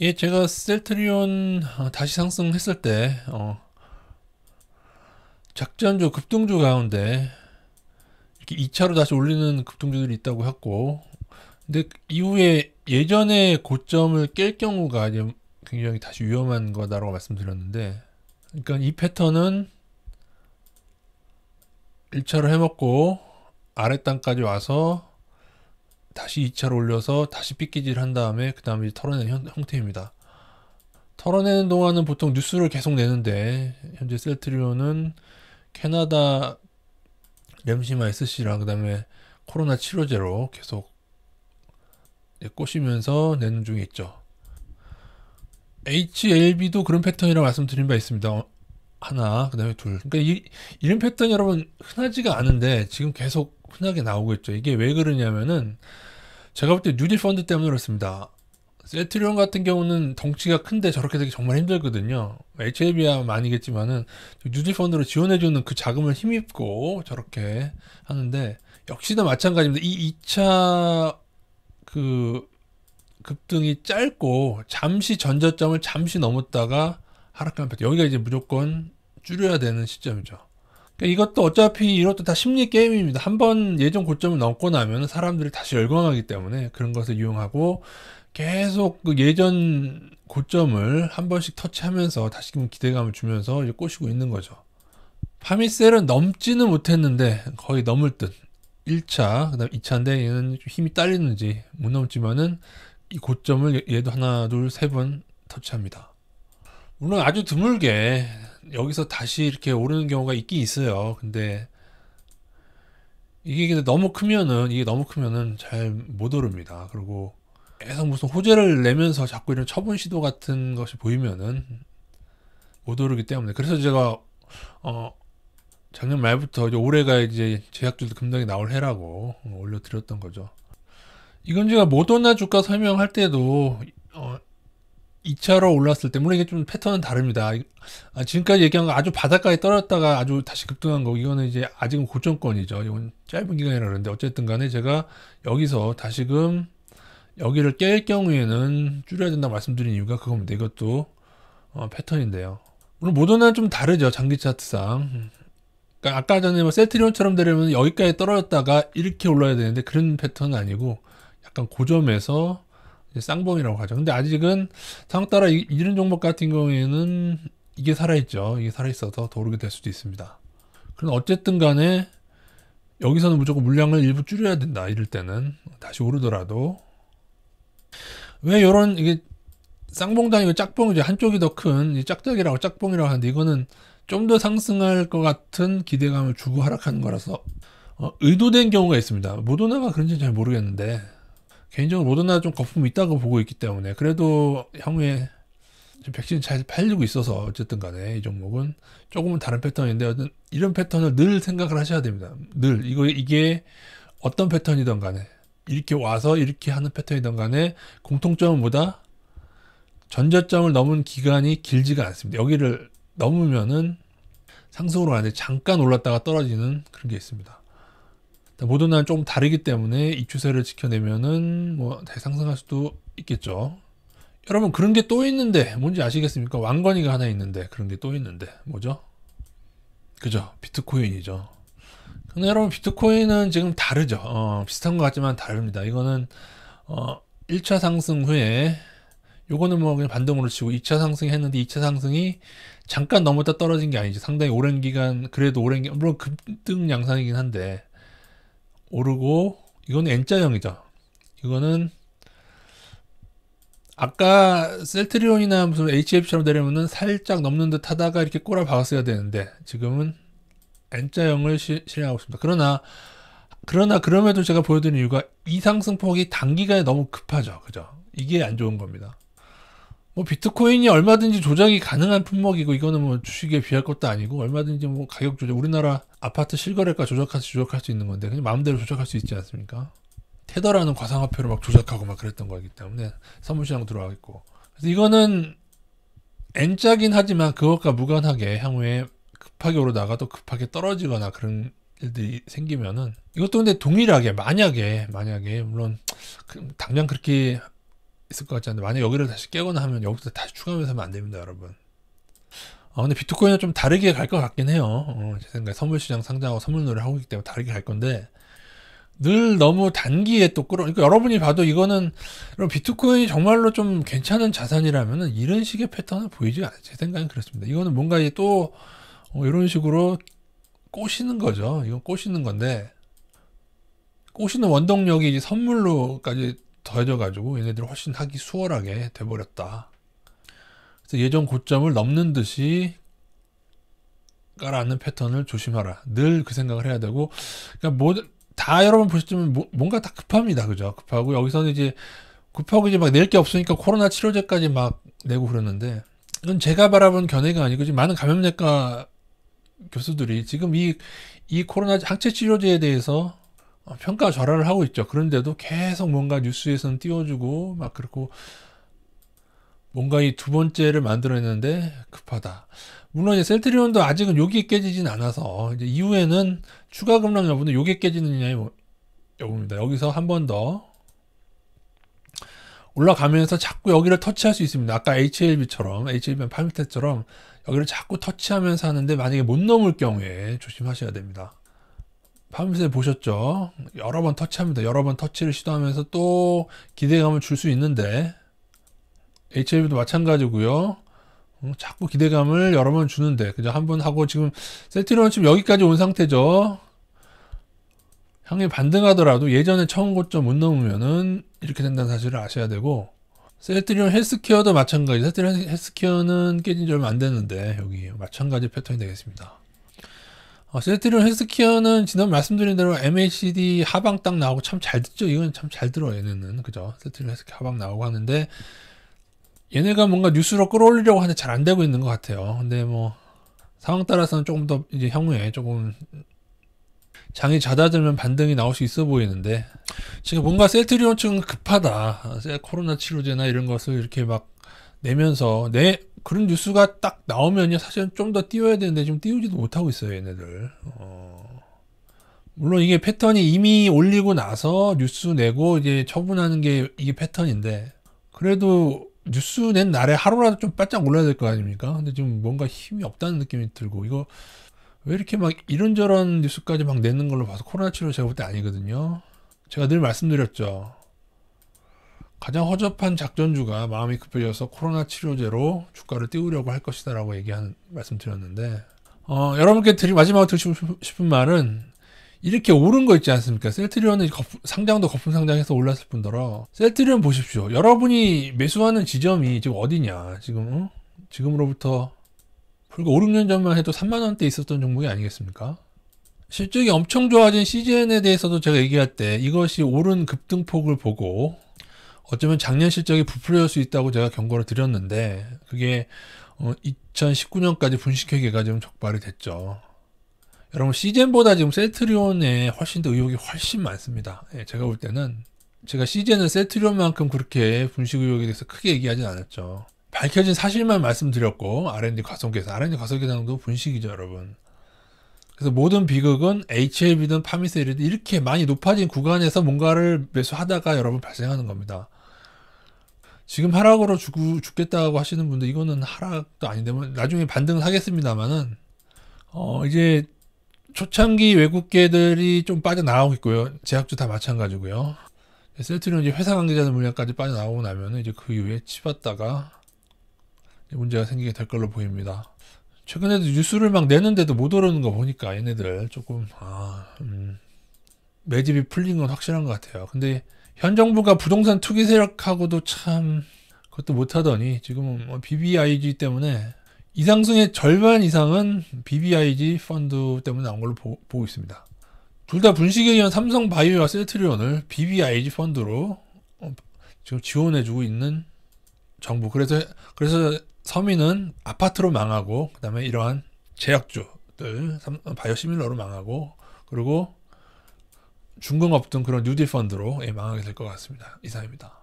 예, 제가 셀트리온 다시 상승했을 때 작전주 급등주 가운데 이렇게 2차로 다시 올리는 급등주들이 있다고 했고, 근데 이후에 예전에 고점을 깰 경우가 이제 굉장히 다시 위험한 거다라고 말씀드렸는데, 그러니까 이 패턴은 1차로 해먹고 아랫단까지 와서 다시 2차로 올려서 다시 삐끼질 한 다음에 그 다음에 털어내는 형태입니다. 털어내는 동안은 보통 뉴스를 계속 내는데, 현재 셀트리온은 캐나다 램시마 SC랑 그 다음에 코로나 치료제로 계속 꼬시면서 내는 중에 있죠. HLB도 그런 패턴이라고 말씀드린 바 있습니다. 하나, 그 다음에 둘. 그러니까 이런 패턴 여러분 흔하지가 않은데 지금 계속 흔하게 나오고 있죠. 이게 왜 그러냐면은 제가 볼 때 뉴딜 펀드 때문에 그렇습니다. 셀트리온 같은 경우는 덩치가 큰데 저렇게 되기 정말 힘들거든요. HLB야 아니겠지만은 뉴딜 펀드로 지원해주는 그 자금을 힘입고 저렇게 하는데, 역시나 마찬가지입니다. 이 2차 그 급등이 짧고 잠시 전저점을 잠시 넘었다가 하락한 패턴, 여기가 이제 무조건 줄여야 되는 시점이죠. 그러니까 이것도 어차피 이것도 다 심리 게임입니다. 한번 예전 고점을 넘고 나면 사람들이 다시 열광하기 때문에 그런 것을 이용하고 계속 그 예전 고점을 한 번씩 터치하면서 다시금 기대감을 주면서 이제 꼬시고 있는 거죠. 파미셀은 넘지는 못했는데 거의 넘을 듯. 1차, 그 다음 2차인데 얘는 좀 힘이 딸리는지 못 넘지만은 이 고점을 얘도 하나, 둘, 세 번 터치합니다. 물론 아주 드물게 여기서 다시 이렇게 오르는 경우가 있긴 있어요. 근데 이게 근데 너무 크면은 잘 못 오릅니다. 그리고 계속 무슨 호재를 내면서 자꾸 이런 처분 시도 같은 것이 보이면은 못 오르기 때문에, 그래서 제가 어 작년 말부터 이제 올해가 이제 제약주도 급등이 나올 해라고 올려드렸던 거죠. 이건 제가 모더나 주가 설명할 때도 2차로 올랐을 때, 물론 이게 좀 패턴은 다릅니다. 지금까지 얘기한 거 아주 바닥까지 떨어졌다가 아주 다시 급등한 거, 이거는 이제 아직은 고점권이죠. 이건 짧은 기간이라 그러는데, 어쨌든 간에 제가 여기서 다시금 여기를 깰 경우에는 줄여야 된다고 말씀드린 이유가 그겁니다. 이것도 패턴인데요. 물론 모더나는 좀 다르죠. 장기 차트상. 그러니까 아까 전에 뭐 셀트리온처럼 되려면 여기까지 떨어졌다가 이렇게 올라야 되는데 그런 패턴은 아니고 약간 고점에서 이제 쌍봉이라고 하죠. 근데 아직은 상황 따라 이런 종목 같은 경우에는 이게 살아있죠. 이게 살아있어서 더 오르게 될 수도 있습니다. 그럼 어쨌든 간에 여기서는 무조건 물량을 일부 줄여야 된다. 이럴 때는 다시 오르더라도. 왜 요런 이게 쌍봉도 아니고 짝봉이죠. 한쪽이 더 큰 짝짝이라고 짝봉이라고 하는데, 이거는 좀 더 상승할 것 같은 기대감을 주고 하락하는 거라서 의도된 경우가 있습니다. 모더나가 그런지 잘 모르겠는데 개인적으로 모더나 좀 거품이 있다고 보고 있기 때문에, 그래도 향후에 좀 백신 잘 팔리고 있어서 어쨌든 간에 이 종목은 조금은 다른 패턴인데, 이런 패턴을 늘 생각을 하셔야 됩니다. 늘 이게 어떤 패턴이든 간에, 이렇게 와서 이렇게 하는 패턴이든 간에 공통점은 뭐다? 전저점을 넘은 기간이 길지가 않습니다. 여기를 넘으면은 상승으로 가는데 잠깐 올랐다가 떨어지는 그런 게 있습니다. 모더나는 조금 다르기 때문에 이 추세를 지켜내면은 뭐 대상승할 수도 있겠죠. 여러분, 그런 게 또 있는데 뭔지 아시겠습니까? 왕건이가 하나 있는데 그런 게 또 있는데 뭐죠? 그죠? 비트코인이죠. 근데 여러분, 비트코인은 지금 다르죠. 비슷한 것 같지만 다릅니다. 이거는 1차 상승 후에, 요거는 뭐 그냥 반등으로 치고 2차 상승했는데 2차 상승이 잠깐 넘었다 떨어진 게 아니죠. 상당히 오랜 기간, 그래도 오랜 기간, 물론 급등 양상이긴 한데 오르고, 이거는 N자형이죠. 이거는 아까 셀트리온이나 무슨 HF처럼 되려면은 살짝 넘는 듯 하다가 이렇게 꼬라 박았어야 되는데 지금은 N자형을 실행하고 있습니다. 그러나 그럼에도 제가 보여드린 이유가 이 상승폭이 단기간에 너무 급하죠. 그죠? 이게 안 좋은 겁니다. 뭐 비트코인이 얼마든지 조작이 가능한 품목이고, 이거는 뭐 주식에 비할 것도 아니고, 얼마든지 뭐 가격 조작, 우리나라 아파트 실거래가 조작할 수 있는 건데 그냥 마음대로 조작할 수 있지 않습니까? 테더라는 과상화폐로 막 조작하고 막 그랬던 거기 때문에 선물시장 들어가겠고, 그래서 이거는 N자긴 하지만 그것과 무관하게 향후에 급하게 오르다가 또 급하게 떨어지거나 그런 일들이 생기면은, 이것도 근데 동일하게 만약에 물론 당장 그렇게 있을 것 같지 않은데 만약 여기를 다시 깨거나 하면 여기서 다시 추가 매수하면 안 됩니다, 여러분. 근데 비트코인은 좀 다르게 갈 것 같긴 해요. 제 생각에 선물시장 상장하고 선물놀이를 하고 있기 때문에 다르게 갈 건데 늘 너무 단기에 또 그러니까 여러분이 봐도 이거는 비트코인이 정말로 좀 괜찮은 자산이라면은 이런 식의 패턴을 보이지 않아요. 제 생각엔 그렇습니다. 이거는 뭔가 또 이런 식으로 꼬시는 거죠. 이건 꼬시는 건데 꼬시는 원동력이 이제 선물로까지 더해져 가지고 얘네들 훨씬 하기 수월하게 돼버렸다. 그래서 예전 고점을 넘는 듯이 깔아앉는 패턴을 조심하라. 늘 그 생각을 해야 되고, 그러니까 다 여러분 보시면 뭔가 다 급합니다. 그죠? 급하고 여기서는 이제 급하고 이제 막 낼 게 없으니까 코로나 치료제까지 막 내고 그러는데 이건 제가 바라본 견해가 아니고 지금 많은 감염내과 교수들이 지금 이 코로나 항체 치료제에 대해서 평가 절하를 하고 있죠. 그런데도 계속 뭔가 뉴스에서는 띄워주고 막 그렇고 뭔가 이 두 번째를 만들어냈는데 급하다. 물론 이제 셀트리온도 아직은 여기에 깨지진 않아서 이제 이후에는 추가 급락 여부는 여기에 깨지느냐의 여부입니다. 여기서 한 번 더 올라가면서 자꾸 여기를 터치할 수 있습니다. 아까 HLB처럼 파미테처럼 여기를 자꾸 터치하면서 하는데 만약에 못 넘을 경우에 조심하셔야 됩니다. 파미테 보셨죠? 여러 번 터치합니다. 여러 번 터치를 시도하면서 또 기대감을 줄 수 있는데 HLB도 마찬가지고요. 자꾸 기대감을 여러 번 주는데 그죠? 한 번 하고 지금 셀트리온 지금 여기까지 온 상태죠. 향이 반등하더라도 예전에 처음 고점 못 넘으면은 이렇게 된다는 사실을 아셔야 되고 셀트리온 헬스케어도 마찬가지. 셀트리온 헬스케어는 깨진 지 얼마 안 됐는데 여기 마찬가지 패턴이 되겠습니다. 셀트리온 헬스케어는 지난 말씀드린 대로 MACD 하방 딱 나오고 참 잘 듣죠. 이건 참 잘 들어 얘네는 그죠? 셀트리온 헬스케어 하방 나오고 하는데 얘네가 뭔가 뉴스로 끌어올리려고 하는데 잘 안 되고 있는 것 같아요. 근데 뭐 상황 따라서는 조금 더 이제 향후에 조금 장이 잦아들면 반등이 나올 수 있어 보이는데 지금 뭔가 셀트리온 측은 급하다. 코로나 치료제나 이런 것을 이렇게 막 내면서 그런 뉴스가 딱 나오면요 사실은 좀 더 띄워야 되는데 지금 띄우지도 못하고 있어요 얘네들. 물론 이게 패턴이 이미 올리고 나서 뉴스 내고 이제 처분하는 게 이게 패턴인데 그래도 뉴스 낸 날에 하루라도 좀 바짝 올라야 될 거 아닙니까? 근데 지금 뭔가 힘이 없다는 느낌이 들고 이거 왜 이렇게 막 이런저런 뉴스까지 막 내는 걸로 봐서 코로나 치료 제가 볼 때 아니거든요. 제가 늘 말씀드렸죠. 가장 허접한 작전주가 마음이 급해져서 코로나 치료제로 주가를 띄우려고 할 것이다 라고 말씀드렸는데 여러분께 마지막으로 드리고 싶은 말은 이렇게 오른 거 있지 않습니까? 셀트리온은 상장도 거품 상장해서 올랐을 뿐더러 셀트리온 보십시오. 여러분이 매수하는 지점이 지금 어디냐? 지금으로부터 불과 5, 6년 전만 해도 3만원대 있었던 종목이 아니겠습니까? 실적이 엄청 좋아진 CGN에 대해서도 제가 얘기할 때 이것이 오른 급등폭을 보고 어쩌면 작년 실적이 부풀릴 수 있다고 제가 경고를 드렸는데 그게 2019년까지 분식회계가 지금 적발이 됐죠. 여러분 CGN보다 지금 셀트리온에 훨씬 더 의혹이 훨씬 많습니다. 제가 볼 때는 제가 CGN은 셀트리온만큼 그렇게 분식 의혹에 대해서 크게 얘기하진 않았죠. 밝혀진 사실만 말씀드렸고 R&D 과소계산도 분식이죠 여러분. 그래서 모든 비극은 HLB든 파미셀이든 이렇게 많이 높아진 구간에서 뭔가를 매수하다가 여러분 발생하는 겁니다. 지금 하락으로 죽겠다고 하시는 분들 이거는 하락도 아닌데 나중에 반등을 하겠습니다만은 이제 초창기 외국계들이 좀 빠져나가고 있고요. 제약주 다 마찬가지고요. 셀트리온 이제 회사 관계자들 물량까지 빠져나오고 나면 이제 그 이후에 치받다가 문제가 생기게 될 걸로 보입니다. 최근에도 뉴스를 막 내는데도 못 오르는 거 보니까 얘네들 조금 매집이 풀린 건 확실한 것 같아요. 근데 현 정부가 부동산 투기 세력하고도 참 그것도 못하더니 지금은 BBIG 때문에 이 상승의 절반 이상은 BBIG 펀드 때문에 나온 걸로 보고 있습니다. 둘 다 분식에 의한 삼성바이오와 셀트리온을 BBIG 펀드로 지금 지원해주고 있는 정부. 그래서 서민은 아파트로 망하고 그 다음에 이러한 제약주들 바이오시밀러로 망하고 그리고 중공업 등 그런 뉴딜 펀드로 망하게 될 것 같습니다. 이상입니다.